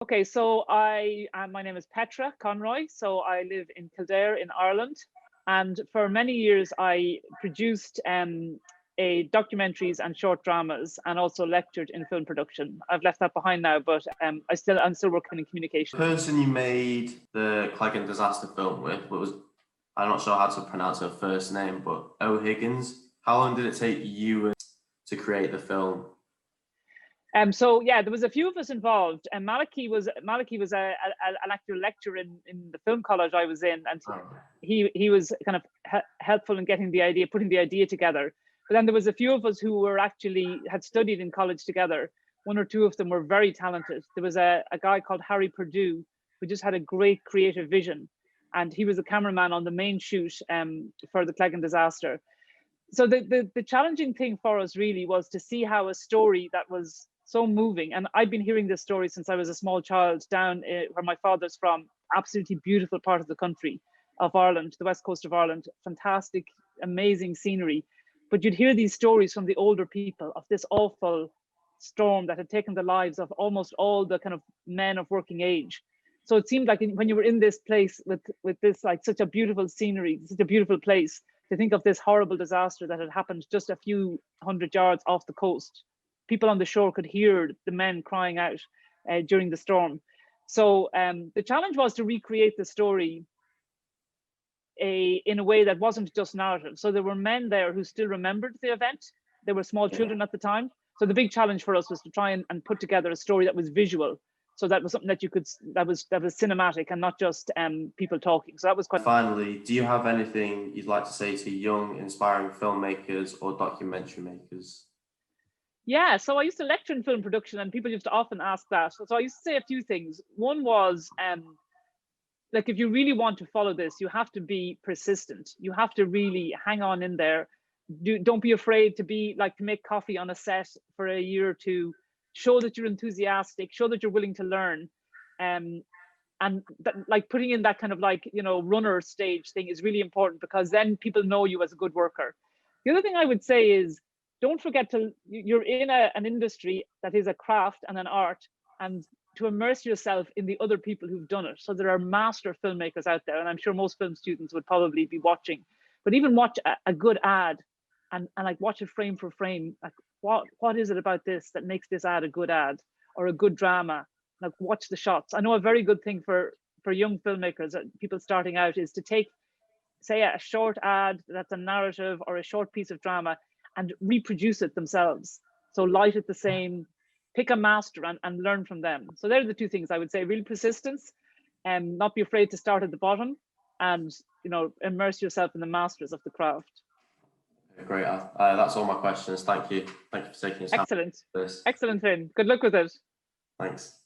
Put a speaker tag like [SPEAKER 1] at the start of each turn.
[SPEAKER 1] Okay, so my name is Petra Conroy. So I live in Kildare in Ireland, and for many years I produced documentaries and short dramas, and also lectured in film production. I've left that behind now, but I'm still working in
[SPEAKER 2] The
[SPEAKER 1] communication.
[SPEAKER 2] person you made the Cleggan Disaster film with was, I'm not sure how to pronounce her first name, but O'Higgins. How long did it take you to create the film?
[SPEAKER 1] So yeah, there was a few of us involved, and Maliki was an actual lecturer in the film college I was in, and
[SPEAKER 2] Oh.
[SPEAKER 1] he was kind of helpful in getting the idea, putting the idea together. But then there was a few of us who were actually had studied in college together. One or two of them were very talented. There was a guy called Harry Purdue who just had a great creative vision, and he was the cameraman on the main shoot for the Cleggan Disaster. So the challenging thing for us really was to see how a story that was so moving, and I've been hearing this story since I was a small child down where my father's from, absolutely beautiful part of the country of Ireland, the west coast of Ireland, fantastic, amazing scenery. But you'd hear these stories from the older people of this awful storm that had taken the lives of almost all the kind of men of working age. So it seemed like when you were in this place with this like such a beautiful scenery, such a beautiful place, to think of this horrible disaster that had happened just a few hundred yards off the coast. People on the shore could hear the men crying out during the storm. So the challenge was to recreate the story in a way that wasn't just narrative. So there were men there who still remembered the event. There were small children at the time. So the big challenge for us was to try and put together a story that was visual. So that was something that you could, that was cinematic and not just people talking. So that was quite.
[SPEAKER 2] Finally, do you have anything you'd like to say to young, inspiring filmmakers or documentary makers?
[SPEAKER 1] Yeah, so I used to lecture in film production, and people used to often ask that. So I used to say a few things. One was, like, if you really want to follow this, you have to be persistent. You have to really hang on in there. Don't be afraid to make coffee on a set for a year or two. Show that you're enthusiastic. Show that you're willing to learn. And that, like, putting in that kind of runner stage thing is really important, because then people know you as a good worker. The other thing I would say is, don't forget you're in an industry that is a craft and an art, and to immerse yourself in the other people who've done it. So there are master filmmakers out there, and I'm sure most film students would probably be watching, but even watch a good ad and like watch it frame for frame. Like, what is it about this that makes this ad a good ad or a good drama? Like, watch the shots. I know a very good thing for young filmmakers, people starting out, is to take, say, a short ad that's a narrative or a short piece of drama and reproduce it themselves. So light it the same, pick a master and learn from them. So they're the two things I would say: real persistence, and not be afraid to start at the bottom, and immerse yourself in the masters of the craft.
[SPEAKER 2] Great. That's all my questions. Thank you. Thank you for taking your time.
[SPEAKER 1] Excellent.
[SPEAKER 2] For this.
[SPEAKER 1] Excellent, Finn. Good luck with it.
[SPEAKER 2] Thanks.